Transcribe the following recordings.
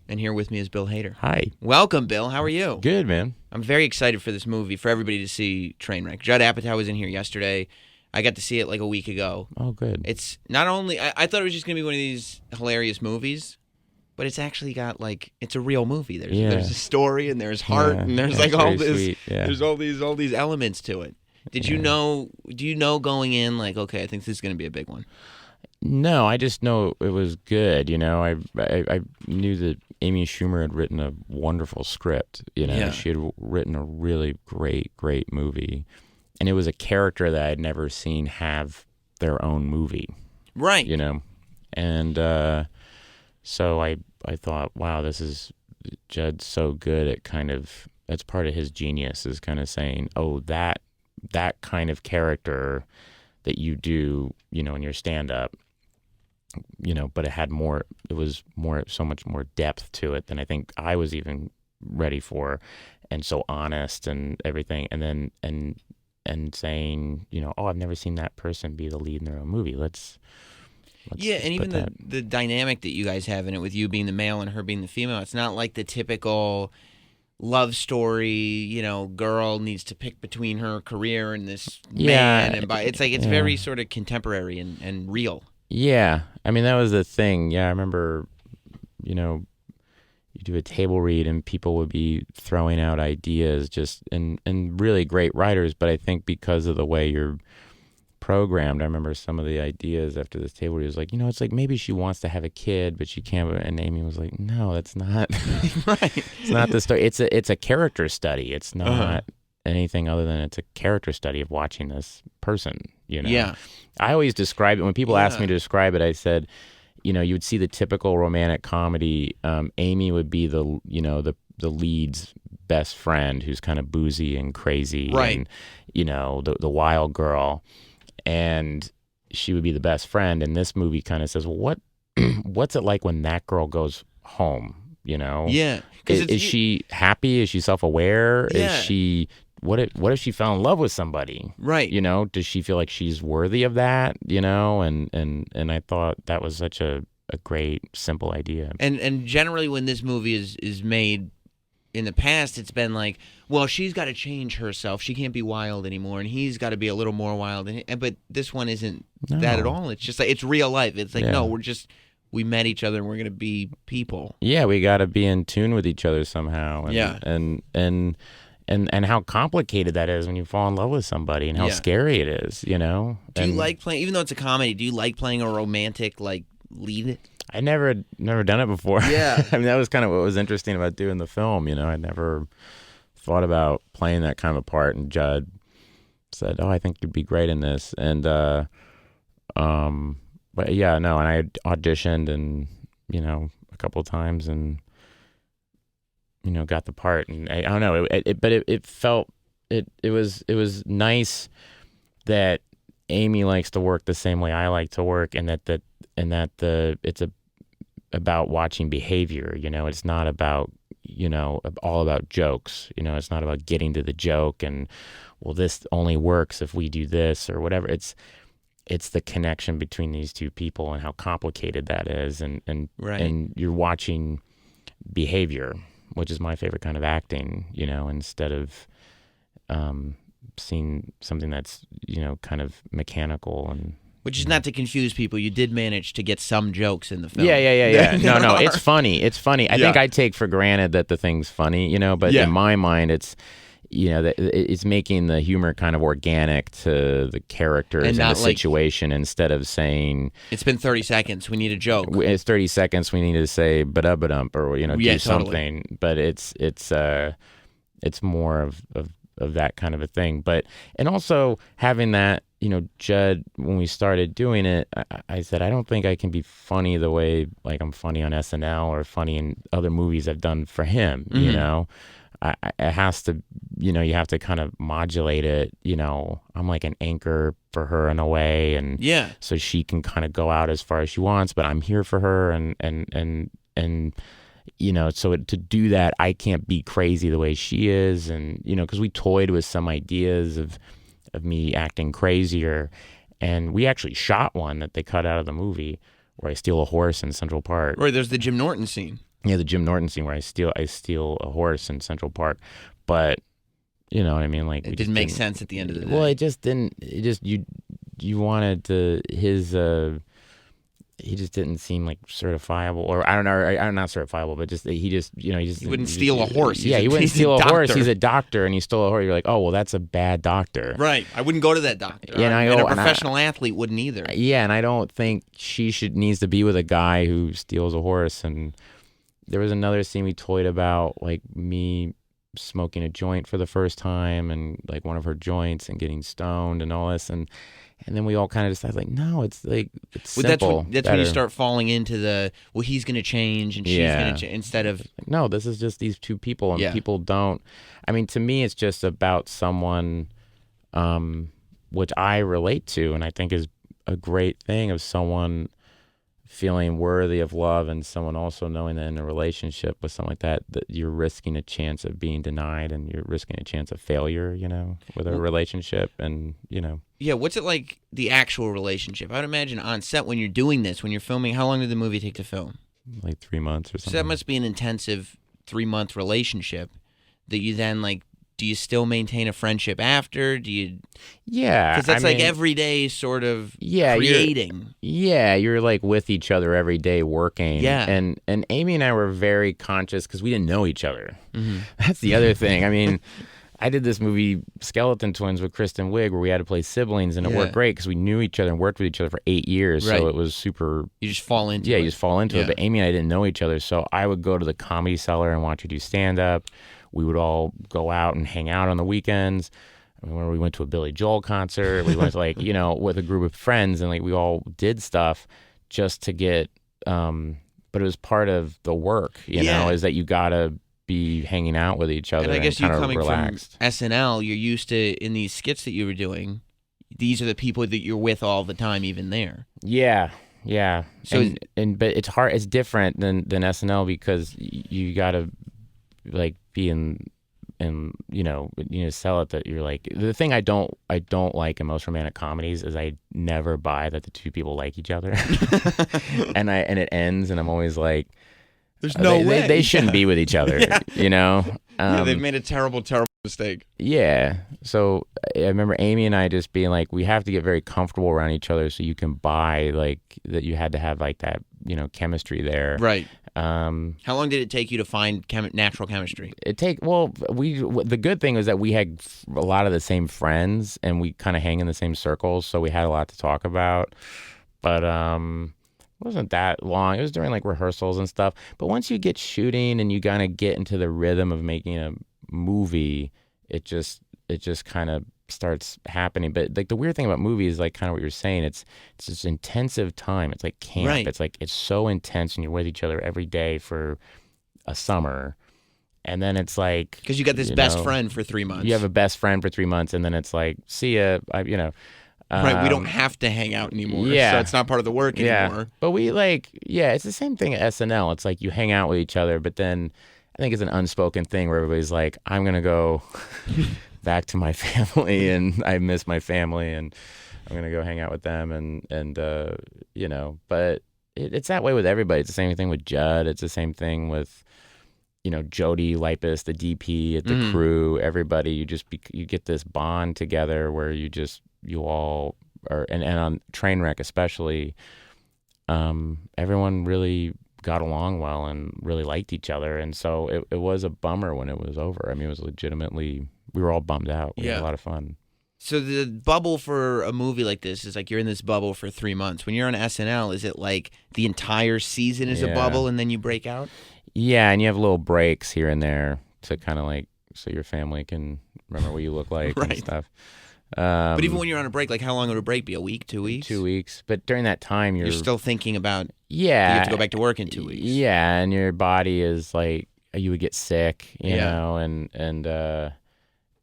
And here with me is Bill Hader. Hi. Welcome, Bill. How are you? Good, man. I'm very excited for this movie, for everybody to see Trainwreck. Judd Apatow was in here yesterday. I got to see it like a week ago. Oh, good. It's not only... I thought it was just going to be one of these hilarious movies, but it's actually got, like... It's a real movie. There's a story, and there's heart, and there's like all this... Sweet. Yeah. There's all these elements to it. Do you know going in, like, okay, I think this is going to be a big one? No, I just know it was good. You know, I knew that Amy Schumer had written a wonderful script. You know, Yeah. She had written a really great movie, and it was a character that I'd never seen have their own movie. Right. You know, and so I thought, wow, this is Judd's so good at kind of, that's part of his genius, is kind of saying, oh, that kind of character that you do, you know, in your stand-up. You know, but it was so much more depth to it than I think I was even ready for, and so honest and everything, and then and saying, you know, oh, I've never seen that person be the lead in their own movie. Let's yeah, and even the dynamic that you guys have in it, with you being the male and her being the female, it's not like the typical love story, you know, girl needs to pick between her career and this man, and it's like it's very sort of contemporary and real. Yeah, I mean, that was the thing. Yeah, I remember, you know, you do a table read and people would be throwing out ideas, just and really great writers, but I think because of the way you're programmed, I remember some of the ideas after this table read was like, you know, it's like maybe she wants to have a kid, but she can't. And Amy was like, no, that's not. Right. It's not the story. It's a character study. It's not anything other than it's a character study of watching this person. You know. Yeah. I always describe it when people ask me to describe it. I said, you know, you would see the typical romantic comedy. Amy would be the lead's best friend, who's kind of boozy and crazy, right? And, you know, the wild girl, and she would be the best friend. And this movie kind of says, well, what's it like when that girl goes home? You know, yeah. Is she happy? Is she self-aware? Yeah. Is she? What if she fell in love with somebody? Right. You know, does she feel like she's worthy of that? You know, and I thought that was such a great, simple idea. And generally when this movie is made in the past, it's been like, well, she's got to change herself. She can't be wild anymore, and he's got to be a little more wild. But this one isn't that at all. It's just like, it's real life. It's like, no, we met each other and we're going to be people. Yeah, we got to be in tune with each other somehow. And how complicated that is when you fall in love with somebody, and how scary it is, you know? Do you like playing, even though it's a comedy, do you like playing a romantic, like, lead? I never done it before. Yeah. I mean, that was kind of what was interesting about doing the film, you know? I never thought about playing that kind of a part, and Judd said, oh, I think you'd be great in this. And, but yeah, no, and I auditioned, and, you know, a couple of times, and, you know, got the part, and I don't know, it felt, it was nice that Amy likes to work the same way I like to work, and that it's about watching behavior. You know, it's not about, you know, all about jokes. You know, it's not about getting to the joke and, well, this only works if we do this or whatever. It's the connection between these two people and how complicated that is, and you're watching behavior, which is my favorite kind of acting, you know, instead of seeing something that's, you know, kind of mechanical. And which is not to confuse people. You did manage to get some jokes in the film. Yeah. No, it's funny. It's funny. I think I take for granted that the thing's funny, you know, but in my mind, it's, you know, it's making the humor kind of organic to the characters and the situation, instead of saying, it's been 30 seconds, we need a joke. It's 30 seconds, we need to say ba-da-ba-dump, or, you know, do something. But it's more of that kind of a thing. But, and also having that, you know, Judd, when we started doing it, I said, I don't think I can be funny the way, like, I'm funny on SNL or funny in other movies I've done for him, you know? It has to, you know, you have to kind of modulate it, you know. I'm like an anchor for her in a way, and so she can kind of go out as far as she wants, but I'm here for her, and you know, so to do that, I can't be crazy the way she is, and, you know, because we toyed with some ideas of me acting crazier, And we actually shot one that they cut out of the movie where I steal a horse in Central Park. Right, there's the Jim Norton scene. Yeah, the Jim Norton scene where I steal a horse in Central Park. But you know what I mean? Like, it didn't make sense at the end of the day. Well, it just didn't. It just you wanted to his. He just didn't seem like certifiable, or I don't know. I'm not certifiable, but he wouldn't steal a horse. He wouldn't steal a horse. He's a doctor, and he stole a horse. You're like, oh well, that's a bad doctor. Right. I wouldn't go to that doctor. Yeah, and a professional athlete wouldn't either. Yeah, and I don't think she needs to be with a guy who steals a horse. And there was another scene we toyed about, like me smoking a joint for the first time, and like one of her joints, and getting stoned and all this, and then we all kind of decided, like, no, it's like, it's simple. That's when you start falling into he's going to change and she's going to change, instead of... No, this is just these two people, and people don't... I mean, to me, it's just about someone which I relate to, and I think is a great thing, of someone feeling worthy of love, and someone also knowing that in a relationship with someone like that you're risking a chance of being denied, and you're risking a chance of failure, with a relationship, and, Yeah, what's it like, the actual relationship? I would imagine on set when you're doing this, when you're filming, how long did the movie take to film? Like 3 months or something. So that must be an intensive 3-month relationship that you then, like, do you still maintain a friendship after? Do you... Yeah. Because that's like every day sort of creating. You're like with each other every day working. Yeah. And Amy and I were very conscious because we didn't know each other. Mm-hmm. That's the other thing. I mean, I did this movie Skeleton Twins with Kristen Wiig where we had to play siblings, and it worked great because we knew each other and worked with each other for 8 years. Right. So it was super... You just fall into it. Yeah, you just fall into it. But Amy and I didn't know each other. So I would go to the Comedy Cellar and watch her do stand-up. We would all go out and hang out on the weekends. I remember we went to a Billy Joel concert. We went to with a group of friends, and we all did stuff just to get, but it was part of the work, is that you gotta be hanging out with each other. And I guess you coming relaxed. from SNL, you're used to, in these skits that you were doing, these are the people that you're with all the time, even there. Yeah. So but it's hard. It's different than SNL because you gotta be in sell it that you're like, the thing I don't like in most romantic comedies is I never buy that the two people like each other. and it ends and I'm always like, there's no way they shouldn't be with each other. They've made a terrible mistake. Yeah. So I remember Amy and I just being like, we have to get very comfortable around each other so you can buy that you had to have that chemistry there. Right. How long did it take you to find natural chemistry? The good thing was that we had a lot of the same friends and we kind of hang in the same circles, so we had a lot to talk about. But it wasn't that long. It was during rehearsals and stuff. But once you get shooting and you kind of get into the rhythm of making a movie, it just kind of starts happening. But the weird thing about movies, kind of what you're saying, it's this intensive time. It's like camp. Right. It's so intense, and you're with each other every day for a summer, and then it's because you got this best friend for 3 months. You have a best friend for 3 months, and then it's see ya. Right, we don't have to hang out anymore. Yeah, so it's not part of the work anymore. But we it's the same thing at SNL. It's you hang out with each other, but then I think it's an unspoken thing where everybody's like, I'm gonna go back to my family, and I miss my family, and I'm gonna go hang out with them, and but it's that way with everybody. It's the same thing with Judd. It's the same thing with Jody Lipus, the DP, at the crew. Everybody, you get this bond together where you all are, and on Trainwreck especially, everyone really got along well and really liked each other, and so it was a bummer when it was over. I mean, it was legitimately, we were all bummed out. We had a lot of fun. So the bubble for a movie like this is you're in this bubble for 3 months. When you're on SNL, is it the entire season is a bubble and then you break out? Yeah, and you have little breaks here and there to kind of so your family can remember what you look like right. and stuff. But even when you're on a break, how long would a break be? A week, 2 weeks? 2 weeks. But during that time, you're still thinking about you have to go back to work in 2 weeks. Yeah, and your body is you would get sick, you know, and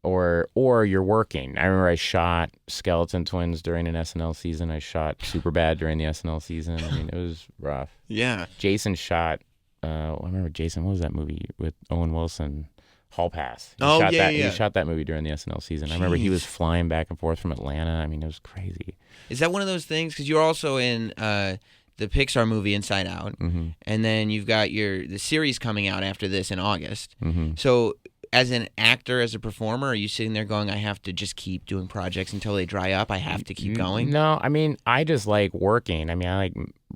or you're working. I remember I shot Skeleton Twins during an SNL season. I shot Superbad during the SNL season. I mean, it was rough. Yeah. Jason shot. I remember Jason. What was that movie with Owen Wilson? Hall Pass. He shot that movie during the SNL season. I remember he was flying back and forth from Atlanta. I mean, it was crazy. Is that one of those things? Because you're also in the Pixar movie Inside Out, and then you've got the series coming out after this in August. So as an actor, as a performer, are you sitting there going, I have to just keep doing projects until they dry up? I have to keep going? No, I mean, I just like working. I mean, I like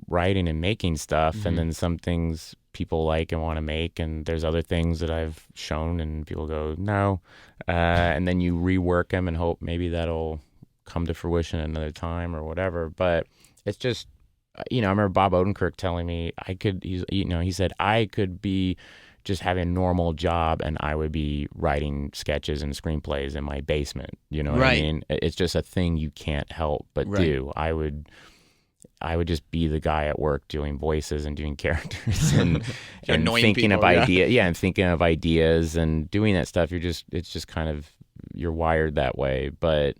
writing and making stuff, and then some things people like and want to make, and there's other things that I've shown and people go, no. And then you rework them and hope maybe that'll come to fruition another time or whatever. But it's just, I remember Bob Odenkirk telling me he said I could be just having a normal job and I would be writing sketches and screenplays in my basement. You know what I mean? It's just a thing you can't help but do. I would just be the guy at work doing voices and doing characters and thinking of ideas. Yeah, and thinking of ideas and doing that stuff. It's just kind of, you're wired that way. But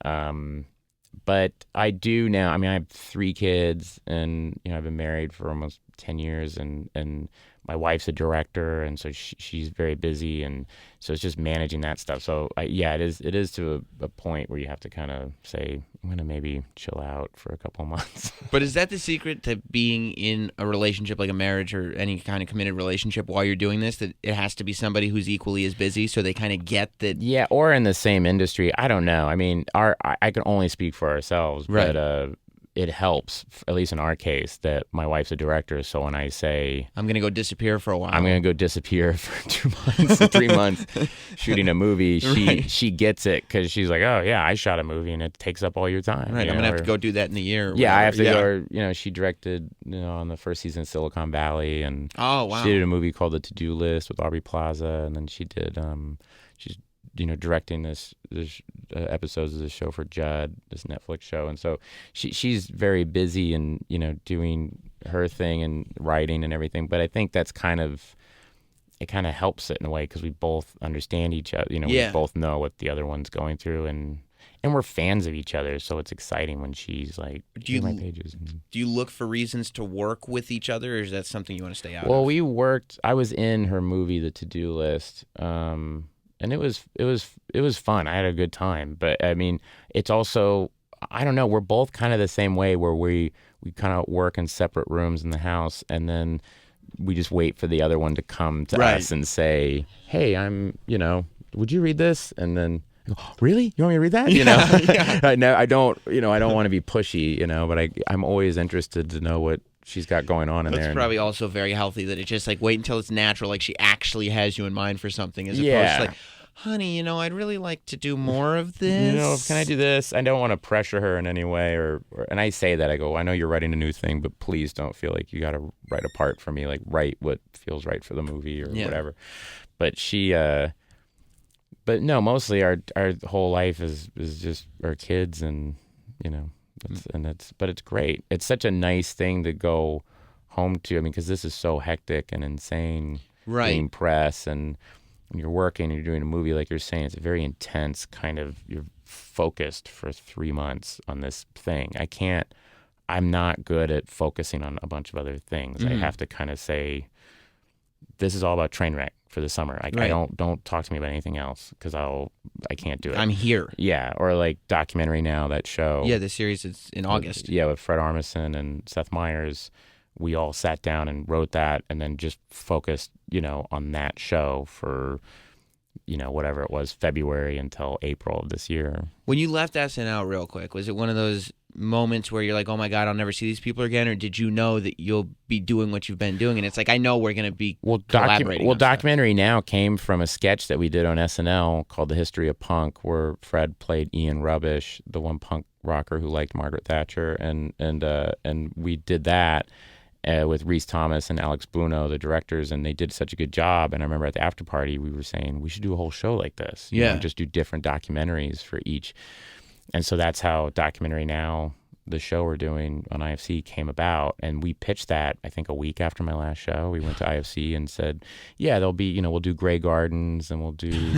I do now. I mean, I have 3 kids, and I've been married for almost 10 years, and my wife's a director, and so she's very busy, and so it's just managing that stuff. So it is to a point where you have to kind of say, I'm gonna maybe chill out for a couple of months. But is that the secret to being in a relationship, like a marriage or any kind of committed relationship, while you're doing this? That it has to be somebody who's equally as busy, so they kind of get that. Yeah, or in the same industry. I don't know. I mean, I can only speak for ourselves, but it helps, at least in our case, that my wife's a director. So when I say I'm going to go disappear for a while, I'm going to go disappear for 2 months or 3 months shooting a movie, she gets it, because she's like, oh yeah, I shot a movie and it takes up all your time. Right, I'm going to have to go do that in a year. Yeah, I have to go. She directed on the first season of Silicon Valley, and she did a movie called The To-Do List with Aubrey Plaza, and then she did she's directing this episodes of the show for Judd, this Netflix show, and so she's very busy and doing her thing and writing and everything. But I think that's kind of helps it in a way, because we both understand each other. We both know what the other one's going through, and we're fans of each other, so it's exciting when she's like, my pages. Do you look for reasons to work with each other, or is that something you want to stay out of? Well, we worked. I was in her movie, The To-Do List. And it was fun. I had a good time. But I mean, it's also, I don't know, we're both kind of the same way, where we kind of work in separate rooms in the house, and then we just wait for the other one to come to us and say, hey, would you read this? And then, really? You want me to read that? I don't want to be pushy, but I'm always interested to know what she's got going on in there. It's probably also very healthy that it's just like, wait until it's natural, like she actually has you in mind for something, as opposed to like, honey, I'd really like to do more of this. Can I do this? I don't want to pressure her in any way, and I say that, I go, I know you're writing a new thing, but please don't feel like you got to write a part for me, like write what feels right for the movie or whatever. But but no, mostly our whole life is just our kids, and but it's great. It's such a nice thing to go home to. I mean, because this is so hectic and insane, being press, and when you're working and you're doing a movie, like you're saying, it's a very intense kind of, you're focused for 3 months on this thing. I'm not good at focusing on a bunch of other things. I have to kind of say, this is all about Trainwreck for the summer. I don't talk to me about anything else, because I can't do it. I'm here. Yeah, or like Documentary Now, that show. Yeah, the series is in August. With Fred Armisen and Seth Meyers. We all sat down and wrote that, and then just focused, on that show for, whatever it was, February until April of this year. When you left SNL, real quick, was it one of those moments where you're like, oh my God, I'll never see these people again? Or did you know that you'll be doing what you've been doing? And it's like, I know we're going to be collaborating. Documentary Now came from a sketch that we did on SNL called The History of Punk, where Fred played Ian Rubbish, the one punk rocker who liked Margaret Thatcher. And we did that with Rhys Thomas and Alex Buono, the directors, and they did such a good job. And I remember at the after party, we were saying, we should do a whole show like this. Just do different documentaries for each. And so that's how Documentary Now, the show we're doing on IFC, came about. And we pitched that, I think, a week after my last show. We went to IFC and said, there'll be, we'll do Grey Gardens, and we'll do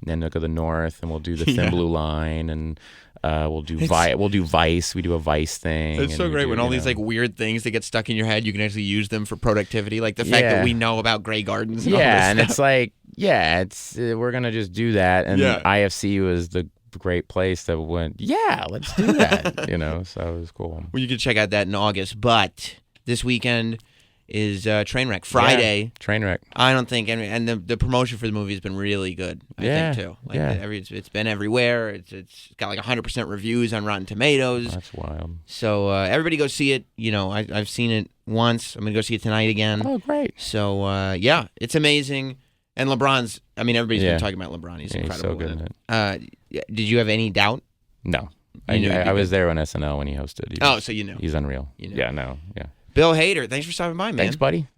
Nanook of the North, and we'll do the Thin Blue Line, and we'll do Vice. We do a Vice thing. It's so great when all these like weird things that get stuck in your head, you can actually use them for productivity. Like the fact that we know about Grey Gardens and all this stuff. It's like, Yeah, it's we're gonna just do that, and Yeah. IFC was the great place that went. Yeah, let's do that. So it was cool. Well, you can check out that in August, but this weekend is Trainwreck Friday. Yeah, Trainwreck. I don't think, and the promotion for the movie has been really good. I think too. Like it's been everywhere. It's got like 100% reviews on Rotten Tomatoes. That's wild. So everybody go see it. I've seen it once. I'm gonna go see it tonight again. Oh, great. So it's amazing. And LeBron's. I mean, everybody's been talking about LeBron. He's incredible. He's so good in it. Did you have any doubt? No. I was there on SNL when he hosted. So you knew. He's unreal. You knew. Yeah, no, yeah. Bill Hader, thanks for stopping by, man. Thanks, buddy.